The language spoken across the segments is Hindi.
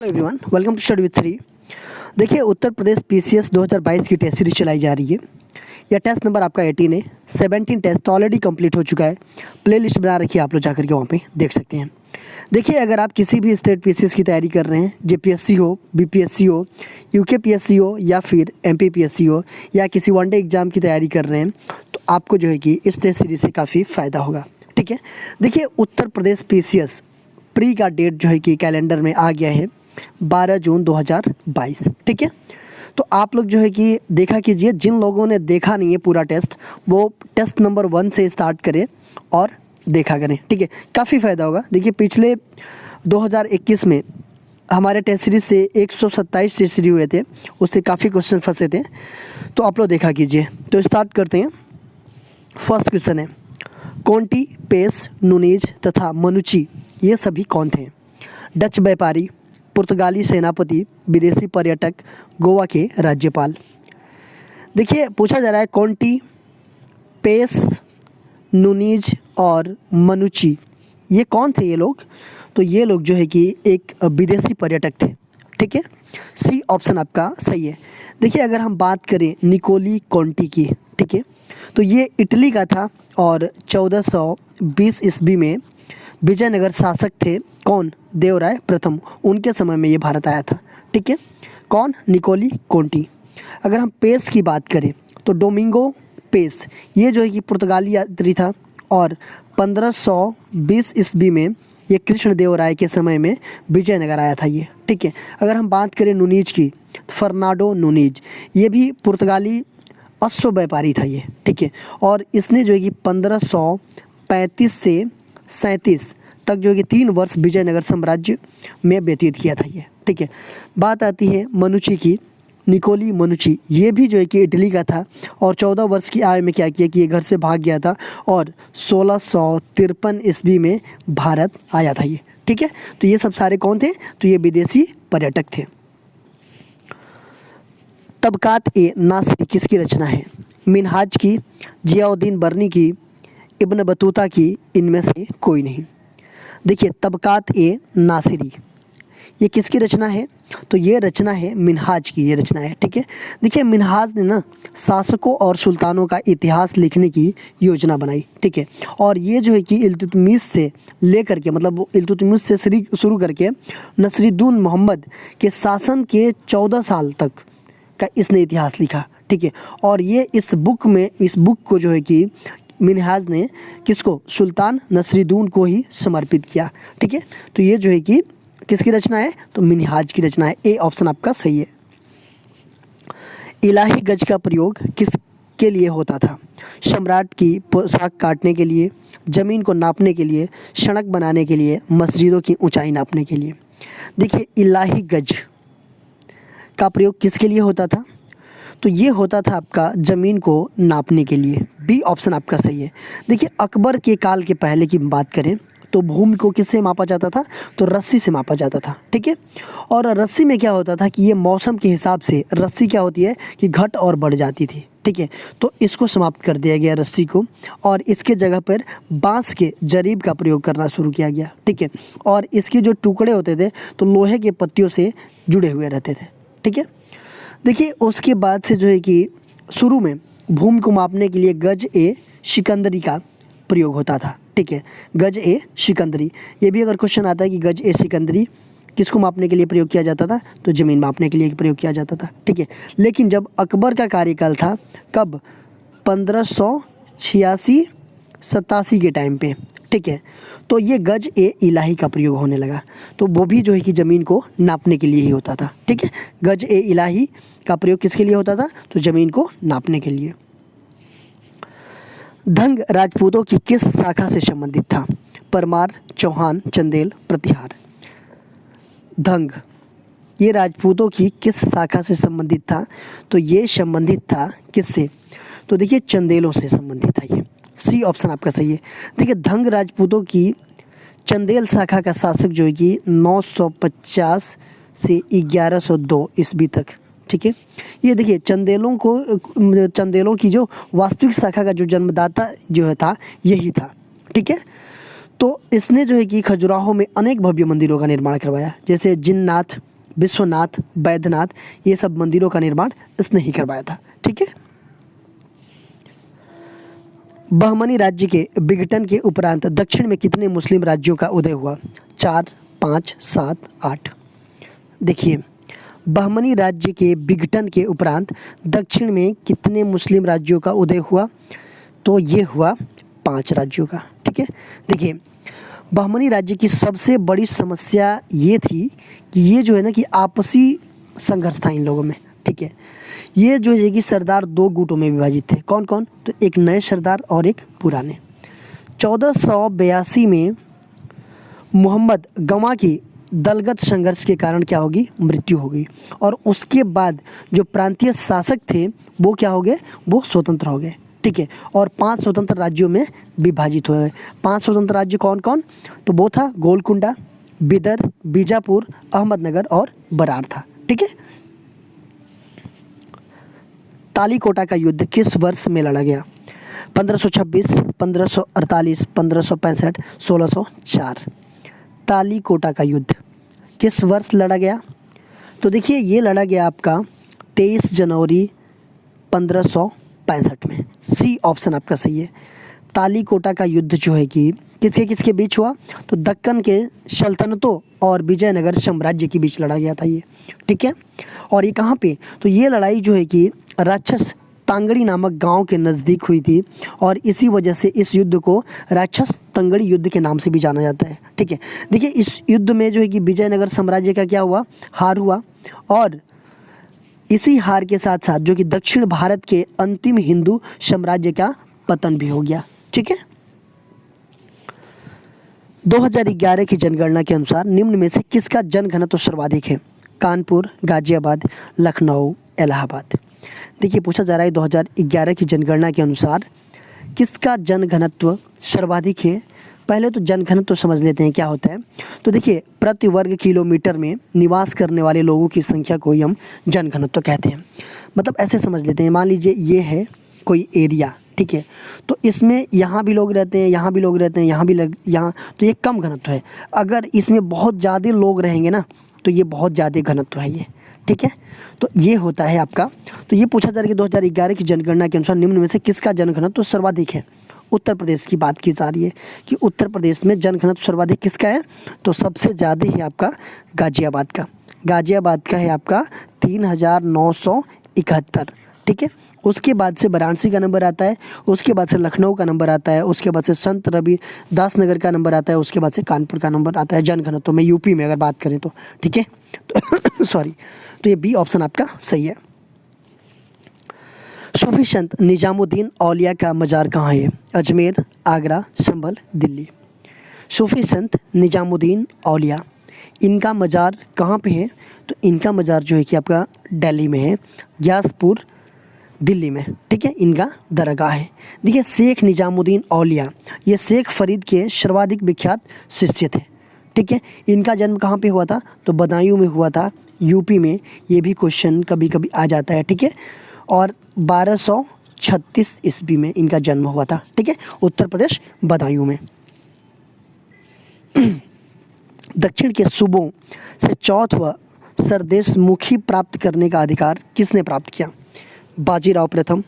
Hello everyone, welcome to study with Shri. देखिए, उत्तर प्रदेश पीसीएस 2022 की टेस्ट सीरीज चलाई जा रही है। यह टेस्ट नंबर आपका 18 है। 17 टेस्ट तो ऑलरेडी कंप्लीट हो चुका है। प्ले लिस्ट बना रखी है, आप लोग जाकर के वहाँ पे देख सकते हैं। देखिए, अगर आप किसी भी स्टेट पीसीएस की तैयारी कर रहे हैं, जेपीएससी हो, बीपीएससी हो, यूकेपीएससी हो या फिर एमपीपीएससी हो या किसी वनडे एग्जाम की तैयारी कर रहे हैं, तो आपको जो है कि इस टेस्ट सीरीज से काफ़ी फ़ायदा होगा। ठीक है, देखिए, उत्तर प्रदेश पीसीएस प्री का डेट जो है कि कैलेंडर में आ गया है 12 जून 2022। ठीक है, तो आप लोग जो है कि देखा कीजिए, जिन लोगों ने देखा नहीं है पूरा टेस्ट, वो टेस्ट नंबर 1 से स्टार्ट करें और देखा करें। ठीक है, काफ़ी फ़ायदा होगा। देखिए, पिछले 2021 में हमारे टेस्ट सीरीज से 127 टेस्ट सीरीज हुए थे, उससे काफ़ी क्वेश्चन फंसे थे, तो आप लोग देखा कीजिए। तो स्टार्ट करते हैं। फर्स्ट क्वेश्चन है, कॉन्टी, पेस, नुनीज तथा मनुची ये सभी कौन थे? डच व्यापारी, पुर्तगाली सेनापति, विदेशी पर्यटक, गोवा के राज्यपाल। देखिए, पूछा जा रहा है कॉन्टी, पेस, नुनीज और मनुची ये कौन थे ये लोग? तो ये लोग जो है कि एक विदेशी पर्यटक थे। ठीक है, सी ऑप्शन आपका सही है। देखिए, अगर हम बात करें निकोली कॉन्टी की, ठीक है, तो ये इटली का था और 1420 ईस्वी में विजयनगर शासक थे। कौन? देवराय प्रथम, उनके समय में ये भारत आया था। ठीक है, कौन? निकोली कॉन्टी। अगर हम पेस की बात करें तो डोमिंगो पेस, ये जो है कि पुर्तगाली यात्री था और 1520 ईस्वी में ये कृष्ण देव राय के समय में विजयनगर आया था ये। ठीक है, अगर हम बात करें नुनीज की, फर्नाडो नुनीज, ये भी पुर्तगाली अश्व व्यापारी था ये। ठीक है, और इसने जो है कि 1535 से 37 तक जो है कि 3 वर्ष विजयनगर साम्राज्य में व्यतीत किया था ये। ठीक है, बात आती है मनुची की, निकोली मनुची, ये भी जो है कि इटली का था और 14 वर्ष की आयु में क्या किया कि ये घर से भाग गया था और 1653 ईस्वी में भारत आया था ये। ठीक है, तो ये सब सारे कौन थे? तो ये विदेशी पर्यटक थे। तबकात ए नासिरी किसकी रचना है? मिनहाज की, जियाउद्दीन बर्नी की, इब्न बतूता की, इनमें से कोई नहीं। देखिए, तबकात ए नासिरी ये किसकी रचना है? तो ये रचना है मिनहाज की, ये रचना है। ठीक है, देखिए, मिनहाज ने ना शासकों और सुल्तानों का इतिहास लिखने की योजना बनाई। ठीक है, और ये जो है कि इल्तुतमिश से लेकर के, मतलब इल्तुतमिश से शुरू करके नसरुद्दीन मोहम्मद के शासन के 14 साल तक का इसने इतिहास लिखा। ठीक है, और ये इस बुक को जो है कि मिनहाज ने किसको? सुल्तान नसरुद्दीन को ही समर्पित किया। ठीक है, तो ये जो है कि किसकी रचना है? तो मिनहाज की रचना है। ए ऑप्शन आपका सही है। इलाही गज का प्रयोग किसके लिए होता था? सम्राट की पोशाक काटने के लिए, ज़मीन को नापने के लिए, सड़क बनाने के लिए, मस्जिदों की ऊंचाई नापने के लिए। देखिए, इलाही गज का प्रयोग किसके लिए होता था? तो ये होता था आपका ज़मीन को नापने के लिए। बी ऑप्शन आपका सही है। देखिए, अकबर के काल के पहले की बात करें तो भूमि को किससे मापा जाता था? तो रस्सी से मापा जाता था। ठीक है, और रस्सी में क्या होता था कि ये मौसम के हिसाब से रस्सी क्या होती है कि घट और बढ़ जाती थी। ठीक है, तो इसको समाप्त कर दिया गया रस्सी को, और इसके जगह पर बांस के जरीब का प्रयोग करना शुरू किया गया। ठीक है, और इसके जो टुकड़े होते थे तो लोहे के पत्तियों से जुड़े हुए रहते थे। ठीक है, देखिए, उसके बाद से जो है कि शुरू में भूमि को मापने के लिए गज ए सिकंदरी का प्रयोग होता था। ठीक है, गज ए सिकंदरी, ये भी अगर क्वेश्चन आता है कि गज ए सिकंदरी किसको मापने के लिए प्रयोग किया जाता था? तो ज़मीन मापने के लिए प्रयोग किया जाता था। ठीक है, लेकिन जब अकबर का कार्यकाल था, कब? 1586-87 के टाइम पे। ठीक है, तो ये गज ए इलाही का प्रयोग होने लगा, तो वो भी जो है कि ज़मीन को नापने के लिए ही होता था। ठीक है, गज ए इलाही का प्रयोग किसके लिए होता था? तो ज़मीन को नापने के लिए। धंग राजपूतों की किस शाखा से संबंधित था? परमार, चौहान, चंदेल, प्रतिहार। धंग ये राजपूतों की किस शाखा से संबंधित था? तो ये संबंधित था किससे? तो देखिए, चंदेलों से संबंधित था ये। सी ऑप्शन आपका सही है। देखिए, धंग राजपूतों की चंदेल शाखा का शासक जो है कि 950 से 1102 ईस्वी तक। ठीक है, ये देखिए, चंदेलों की जो वास्तविक शाखा का जो जन्मदाता जो है था, यही था। ठीक है, तो इसने जो है कि खजुराहो में अनेक भव्य मंदिरों का निर्माण करवाया, जैसे जिन्नाथ, विश्वनाथ, बैद्यनाथ, ये सब मंदिरों का निर्माण इसने ही करवाया था। ठीक है। बहमनी राज्य के विघटन के उपरांत दक्षिण में कितने मुस्लिम राज्यों का उदय हुआ? 4, 5, 7, 8। देखिए, बहमनी राज्य के विघटन के उपरांत दक्षिण में कितने मुस्लिम राज्यों का उदय हुआ? तो ये हुआ 5 राज्यों का। ठीक है। देखिए, बहमनी राज्य की सबसे बड़ी समस्या ये थी कि ये जो है ना कि आपसी संघर्ष था इन लोगों में। ठीक है। ये जो है कि सरदार 2 गुटों में विभाजित थे। कौन कौन? तो एक नए सरदार और एक पुराने। 1482 में मोहम्मद गवा की दलगत संघर्ष के कारण क्या होगी? मृत्यु हो गई। और उसके बाद जो प्रांतीय शासक थे वो क्या हो गए? वो स्वतंत्र हो गए। ठीक है। और 5 स्वतंत्र राज्यों में विभाजित हुए। 5 स्वतंत्र राज्य कौन कौन? तो वो था गोलकुंडा, बिदर, बीजापुर, अहमदनगर और बरार था। ठीक है। तालीकोटा का युद्ध किस वर्ष में लड़ा गया? 1526, 1548, 1565, 1604। तालीकोटा का युद्ध किस वर्ष लड़ा गया? तो देखिए, ये लड़ा गया आपका 23 जनवरी 1565 में। सी ऑप्शन आपका सही है। तालीकोटा का युद्ध जो है कि किसके किसके बीच हुआ? तो दक्कन के सल्तनतों और विजयनगर साम्राज्य के बीच लड़ा गया था ये। ठीक है। और ये कहाँ पे? तो ये लड़ाई जो है कि राक्षस तांगड़ी नामक गांव के नज़दीक हुई थी और इसी वजह से इस युद्ध को राक्षस तांगड़ी युद्ध के नाम से भी जाना जाता है। ठीक है। देखिए, इस युद्ध में जो है कि विजयनगर साम्राज्य का क्या हुआ? हार हुआ। और इसी हार के साथ साथ जो कि दक्षिण भारत के अंतिम हिंदू साम्राज्य का पतन भी हो गया। ठीक है। 2011 की जनगणना के अनुसार निम्न में से किसका जनघनत्व सर्वाधिक है? कानपुर, गाजियाबाद, लखनऊ, इलाहाबाद। देखिए, पूछा जा रहा है 2011 की जनगणना के अनुसार किसका जनघनत्व सर्वाधिक है। पहले तो जनघनत्व समझ लेते हैं क्या होता है। तो देखिए, प्रति वर्ग किलोमीटर में निवास करने वाले लोगों की संख्या को ही हम जनघनत्व कहते हैं। मतलब ऐसे समझ लेते हैं, मान लीजिए ये है कोई एरिया। ठीक है। तो इसमें यहाँ भी लोग रहते हैं, यहाँ भी लोग रहते हैं, यहाँ तो ये कम घनत्व है। अगर इसमें बहुत ज़्यादा लोग रहेंगे ना तो ये बहुत ज़्यादा घनत्व है ये। ठीक है। तो ये होता है आपका। तो ये पूछा जा रहा है कि 2011 की जनगणना के अनुसार निम्न में से किसका जनघनत्व सर्वाधिक है? उत्तर प्रदेश की बात की जा रही है कि उत्तर प्रदेश में जनघनत्व सर्वाधिक किसका है? तो सबसे ज़्यादा है आपका गाजियाबाद का। गाजियाबाद का है आपका 3971। ठीक है। उसके बाद से वाराणसी का नंबर आता है, उसके बाद से लखनऊ का नंबर आता है, उसके बाद से संत रविदास नगर का नंबर आता है, उसके बाद से कानपुर का नंबर आता है जनघनत्व में, यूपी में अगर बात करें तो। ठीक है। तो सॉरी, तो ये बी ऑप्शन आपका सही है। सूफी संत निजामुद्दीन औलिया का मज़ार कहाँ है? अजमेर, आगरा, संभल, दिल्ली। सूफी संत निजामुद्दीन औलिया, इनका मज़ार कहाँ पे है? तो इनका मज़ार जो है कि आपका दिल्ली में है, ग्यासपुर, दिल्ली में। ठीक है। इनका दरगाह है। देखिए, शेख निजामुद्दीन औलिया ये शेख फरीद के सर्वाधिक विख्यात शिष्य थे। ठीक है। इनका जन्म कहाँ पे हुआ था? तो बदायूं में हुआ था, यूपी में। ये भी क्वेश्चन कभी कभी आ जाता है। ठीक है। और 1236 ईस्वी में इनका जन्म हुआ था। ठीक है। उत्तर प्रदेश, बदायूं में। दक्षिण के सूबों से चौथा सरदेशमुखी प्राप्त करने का अधिकार किसने प्राप्त किया? बाजीराव प्रथम,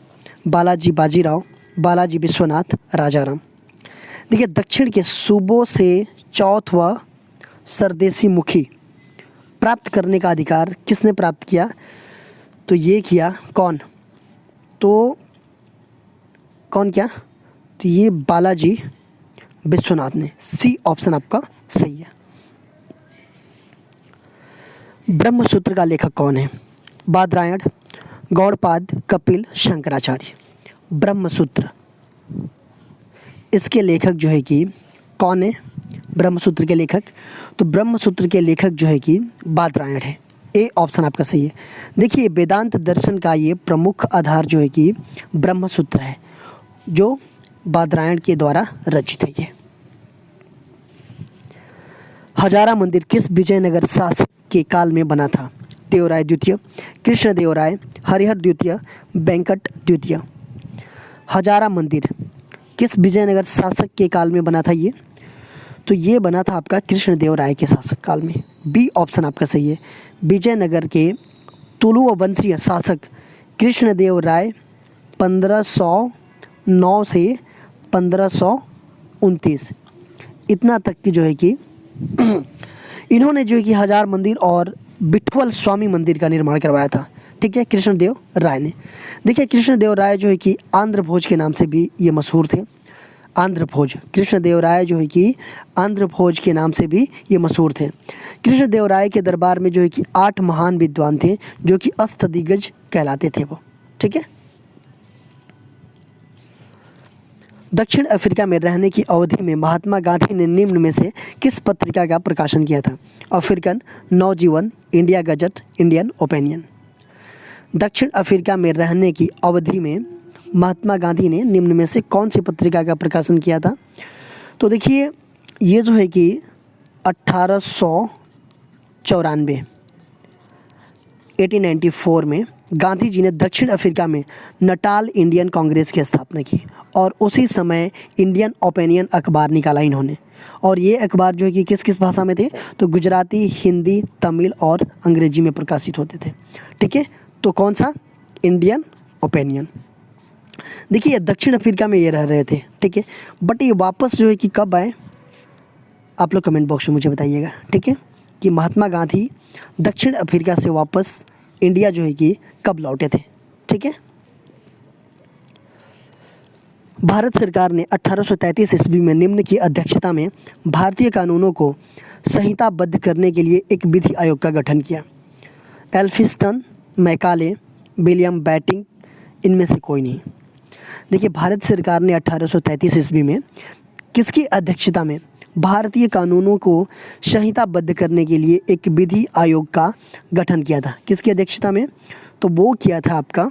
बालाजी बाजीराव, बालाजी विश्वनाथ, राजाराम। देखिए, दक्षिण के सूबों से चौथा सरदेशी मुखी प्राप्त करने का अधिकार किसने प्राप्त किया? तो ये किया कौन? तो कौन क्या? तो ये बालाजी विश्वनाथ ने। सी ऑप्शन आपका सही है। ब्रह्मसूत्र का लेखक कौन है? बादरायण, गौड़पाद, कपिल, शंकराचार्य। ब्रह्मसूत्र, इसके लेखक जो है कि कौन है? ब्रह्मसूत्र के लेखक, तो ब्रह्मसूत्र के लेखक जो है कि बादरायण है। ए ऑप्शन आपका सही है। देखिए, वेदांत दर्शन का ये प्रमुख आधार जो है कि ब्रह्मसूत्र है, जो बादरायण के द्वारा रचित है। ये हजारा मंदिर किस विजयनगर शासक के काल में बना था? देवराय द्वितीय, कृष्णदेवराय, हरिहर द्वितीय, वेंकट द्वितीय। हजारा मंदिर किस विजयनगर शासक के काल में बना था ये? तो ये बना था आपका कृष्णदेवराय के शासक काल में। बी ऑप्शन आपका सही है। विजयनगर के तुलुव वंशीय शासक कृष्णदेव राय 1509 से 1529 इतना तक की जो है कि इन्होंने जो है कि हजार मंदिर और बिठवल स्वामी मंदिर का निर्माण करवाया था। ठीक है, कृष्णदेव राय ने। देखिए कृष्णदेव राय जो है कि आंध्र भोज के नाम से भी ये मशहूर थे। आंध्र भोज, कृष्णदेव राय जो है कि आंध्र भोज के नाम से भी ये मशहूर थे। कृष्णदेव राय के दरबार में जो है कि 8 महान विद्वान थे जो कि अष्टदिग्गज कहलाते थे वो। ठीक है। दक्षिण अफ्रीका में रहने की अवधि में महात्मा गांधी ने निम्न में से किस पत्रिका का प्रकाशन किया था? अफ्रीकन, नवजीवन, इंडिया गजट, इंडियन ओपिनियन। दक्षिण अफ्रीका में रहने की अवधि में महात्मा गांधी ने निम्न में से कौन सी पत्रिका का प्रकाशन किया था? तो देखिए ये जो है कि 1894 1894 में गांधी जी ने दक्षिण अफ्रीका में नटाल इंडियन कांग्रेस की स्थापना की और उसी समय इंडियन ओपिनियन अखबार निकाला इन्होंने। और ये अखबार जो है कि किस किस भाषा में थे? तो गुजराती, हिंदी, तमिल और अंग्रेजी में प्रकाशित होते थे। ठीक है, तो कौन सा? Indian opinion. देखिए दक्षिण अफ्रीका में ये रह रहे थे। ठीक है, बट ये वापस जो है कि कब आए? आप लोग कमेंट बॉक्स में मुझे बताइएगा। ठीक है, कि महात्मा गांधी दक्षिण अफ्रीका से वापस इंडिया जो है कि कब लौटे थे। ठीक है। भारत सरकार ने 1833 ईस्वी में निम्न की अध्यक्षता में भारतीय कानूनों को संहिताबद्ध करने के लिए एक विधि आयोग का गठन किया। एल्फिंस्टन, मैकाले, विलियम बैटिंग, इनमें से कोई नहीं। देखिए भारत सरकार ने 1833 ईस्वी में किसकी अध्यक्षता में भारतीय कानूनों को संहिताबद्ध करने के लिए एक विधि आयोग का गठन किया था? किसकी अध्यक्षता में? तो वो किया था आपका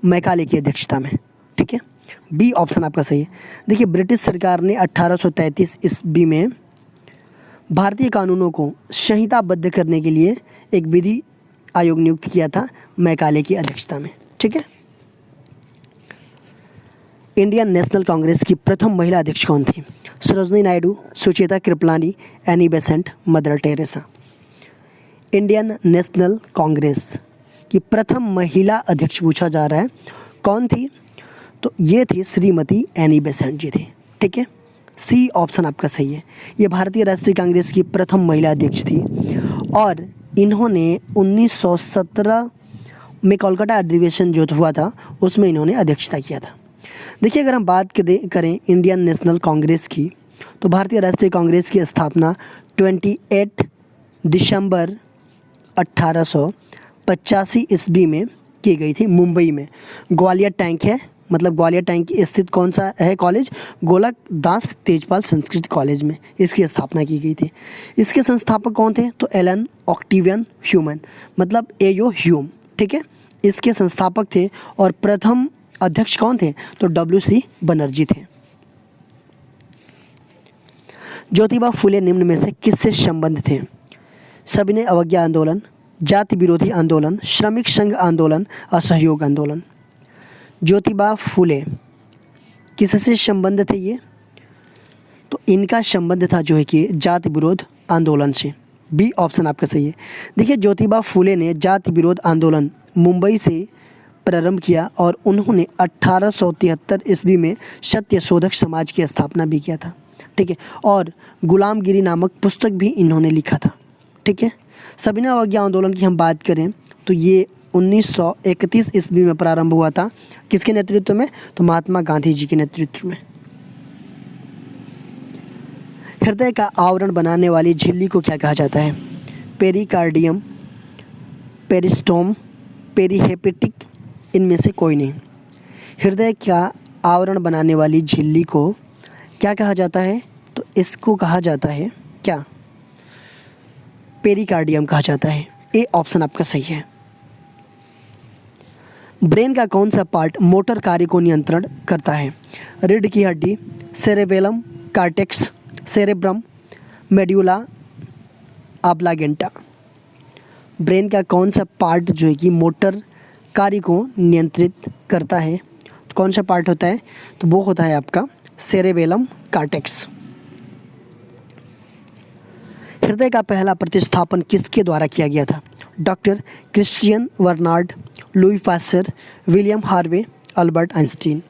मैकाले की अध्यक्षता में। ठीक है, बी ऑप्शन आपका सही है। देखिए ब्रिटिश सरकार ने 1833 ईस्वी में भारतीय कानूनों को संहिताबद्ध करने के लिए एक विधि आयोग नियुक्त किया था मैकाले की अध्यक्षता में। ठीक है। इंडियन नेशनल कांग्रेस की प्रथम महिला अध्यक्ष कौन थी? Sarojini Naidu, Sucheta Kripalani, Annie Besant, mother Teresa. Indian national Congress की प्रथम महिला अध्यक्ष पूछा जा रहा है, कौन थी? तो ये थी श्रीमती एनी बेसेंट जी थी। ठीक है, सी ऑप्शन आपका सही है। ये भारतीय राष्ट्रीय कांग्रेस की प्रथम महिला अध्यक्ष थी और इन्होंने 1917 में कोलकाता अधिवेशन जो हुआ था उसमें इन्होंने अध्यक्षता किया था। देखिए अगर हम बात करें इंडियन नेशनल कांग्रेस की, तो भारतीय राष्ट्रीय कांग्रेस की स्थापना 28 दिसंबर 1885 ईस्वी में की गई थी मुंबई में। ग्वालियर टैंक है, मतलब ग्वालियर टैंक स्थित कौन सा है कॉलेज? गोलक दास तेजपाल संस्कृत कॉलेज में इसकी स्थापना की गई थी। इसके संस्थापक कौन थे? तो एलन ऑक्टेवियन ह्यूमन, मतलब एयो ह्यूम। ठीक है, इसके संस्थापक थे और प्रथम अध्यक्ष कौन थे? तो WC बनर्जी थे। ज्योतिबा फुले निम्न में से किससे संबंध थे? सविनय अवज्ञा आंदोलन, जाति विरोधी आंदोलन, श्रमिक संघ आंदोलन, असहयोग आंदोलन। ज्योतिबा फुले किससे संबंध थे ये? तो इनका संबंध था जो है कि जाति विरोध आंदोलन से। बी ऑप्शन आपका सही है। देखिए ज्योतिबा फुले ने जाति विरोध आंदोलन मुंबई से प्रारंभ किया और उन्होंने 1873 ईस्वी में सत्यशोधक समाज की स्थापना भी किया था। ठीक है, और गुलामगिरी नामक पुस्तक भी इन्होंने लिखा था। ठीक है, सविनय अवज्ञा आंदोलन की हम बात करें तो ये 1931 ईस्वी में प्रारंभ हुआ था। किसके नेतृत्व में? तो महात्मा गांधी जी के नेतृत्व में। हृदय का आवरण बनाने वाली झिल्ली को क्या कहा जाता है? पेरिकार्डियम, पेरिस्टोम, पेरिहेपेटिक, इनमें से कोई नहीं। हृदय का आवरण बनाने वाली झिल्ली को क्या कहा जाता है? तो इसको कहा जाता है क्या? पेरिकार्डियम कहा जाता है। ए ऑप्शन आपका सही है। ब्रेन का कौन सा पार्ट मोटर कार्य को नियंत्रण करता है? रीढ़ की हड्डी, cerebellum, cortex, cerebrum, medulla oblongata. Brain का कौन सा पार्ट जो है कि मोटर कार्य को नियंत्रित करता है? तो कौन सा पार्ट होता है? तो वो होता है आपका सेरेबेलम कार्टेक्स। हृदय का पहला प्रतिस्थापन किसके द्वारा किया गया था? Doctor Christian Barnard, Louis Pasteur, William Harvey, Albert Einstein.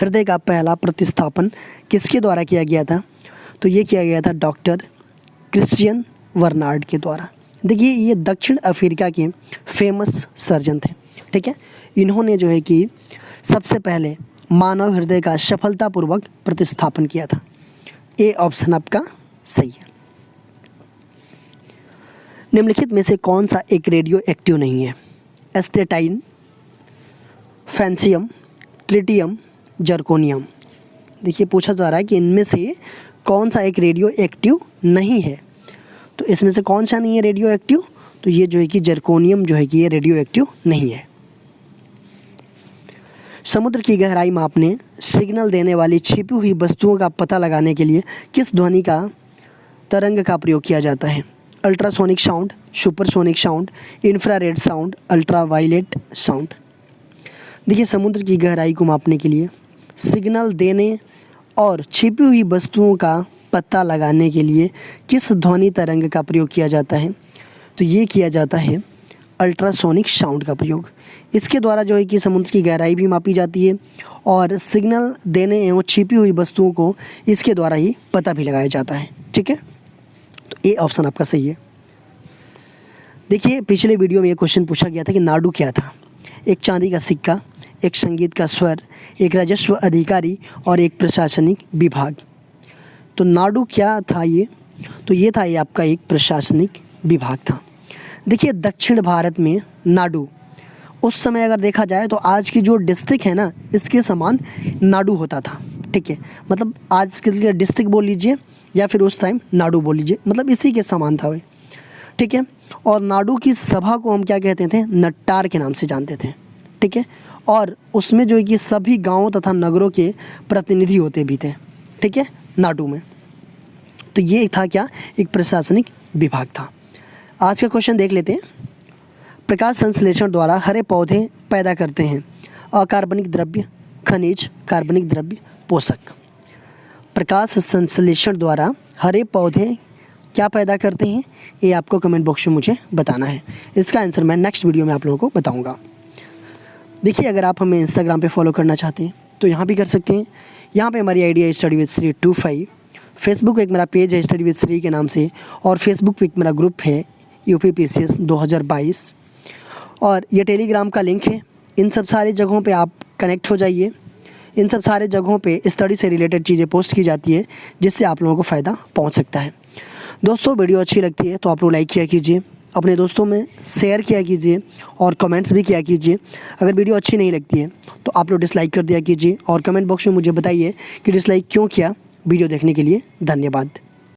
हृदय का पहला प्रतिस्थापन किसके द्वारा किया गया था? तो ये किया गया था डॉक्टर क्रिश्चियन बर्नार्ड के द्वारा। देखिए ये दक्षिण अफ्रीका के फेमस सर्जन थे, ठीक है। इन्होंने जो है कि सबसे पहले मानव हृदय का सफलतापूर्वक प्रतिस्थापन किया था। ए ऑप्शन आपका सही है। निम्नलिखित में से कौन सा एक रेडियो एक्टिव नहीं है? Astatine, francium, tritium, zirconium. देखिए पूछा जा रहा है कि इनमें से कौन सा एक रेडियो एक्टिव नहीं है। तो इसमें से कौन सा नहीं है रेडियो एक्टिव? तो ये जो है कि जर्कोनियम जो है कि ये रेडियो एक्टिव नहीं है। समुद्र की गहराई मापने, सिग्नल देने वाली छिपी हुई वस्तुओं का पता लगाने के लिए किस ध्वनि का तरंग का प्रयोग किया जाता है? Ultrasonic sound, supersonic sound, infrared sound, ultraviolet sound. देखिए समुद्र की गहराई को मापने के लिए, सिग्नल देने और छिपी हुई वस्तुओं का पता लगाने के लिए किस ध्वनि तरंग का प्रयोग किया जाता है? तो ये किया जाता है अल्ट्रासोनिक साउंड का प्रयोग। इसके द्वारा जो है कि समुद्र की गहराई भी मापी जाती है और सिग्नल देने एवं छिपी हुई वस्तुओं को इसके द्वारा ही पता भी लगाया जाता है, ठीक है। तो ए ऑप्शन आपका सही है। देखिए पिछले वीडियो में ये क्वेश्चन पूछा गया था कि नाडू क्या था? एक चांदी का सिक्का, एक संगीत का स्वर, एक राजस्व अधिकारी और एक प्रशासनिक विभाग। तो नाडू क्या था ये? तो ये था ये आपका एक प्रशासनिक विभाग था। देखिए दक्षिण भारत में नाडू उस समय अगर देखा जाए तो आज की जो डिस्ट्रिक्ट है ना, इसके समान नाडू होता था, ठीक है। मतलब आज के लिए डिस्ट्रिक्ट बोल लीजिए या फिर उस टाइम नाडू बोल लीजिए, मतलब इसी के समान था वे, ठीक है। और नाडू की सभा को हम क्या कहते थे? नट्टार के नाम से जानते थे, ठीक है। और उसमें जो है कि सभी गांवों तथा नगरों के प्रतिनिधि होते भी थे, ठीक है, नाडू में। तो ये था क्या? एक प्रशासनिक विभाग था। आज का क्वेश्चन देख लेते हैं। प्रकाश संश्लेषण द्वारा हरे पौधे पैदा करते हैं अकार्बनिक द्रव्य, खनिज, कार्बनिक द्रव्य, पोषक। प्रकाश संश्लेषण द्वारा हरे पौधे क्या पैदा करते हैं? ये आपको कमेंट बॉक्स में मुझे बताना है। इसका आंसर मैं नेक्स्ट वीडियो में आप लोगों को बताऊंगा। देखिए अगर आप हमें इंस्टाग्राम पे फॉलो करना चाहते हैं तो यहाँ भी कर सकते हैं। यहाँ पे हमारी आईडी है स्टडी विद श्री 25। फेसबुक पे एक मेरा पेज है स्टडी विद श्री के नाम से, और फेसबुक पे एक मेरा ग्रुप है UPPCS 2022, और ये टेलीग्राम का लिंक है। इन सब सारे जगहों पे आप कनेक्ट हो जाइए। इन सब सारे जगहों पे स्टडी से रिलेटेड चीज़ें पोस्ट की जाती है जिससे आप लोगों को फ़ायदा पहुंच सकता है। दोस्तों वीडियो अच्छी लगती है तो आप लोग लाइक किया कीजिए, अपने दोस्तों में शेयर किया कीजिए और कमेंट्स भी किया कीजिए। अगर वीडियो अच्छी नहीं लगती है तो आप लोग डिसलाइक कर दिया कीजिए और कमेंट बॉक्स में मुझे बताइए कि डिसलाइक क्यों किया। वीडियो देखने के लिए धन्यवाद।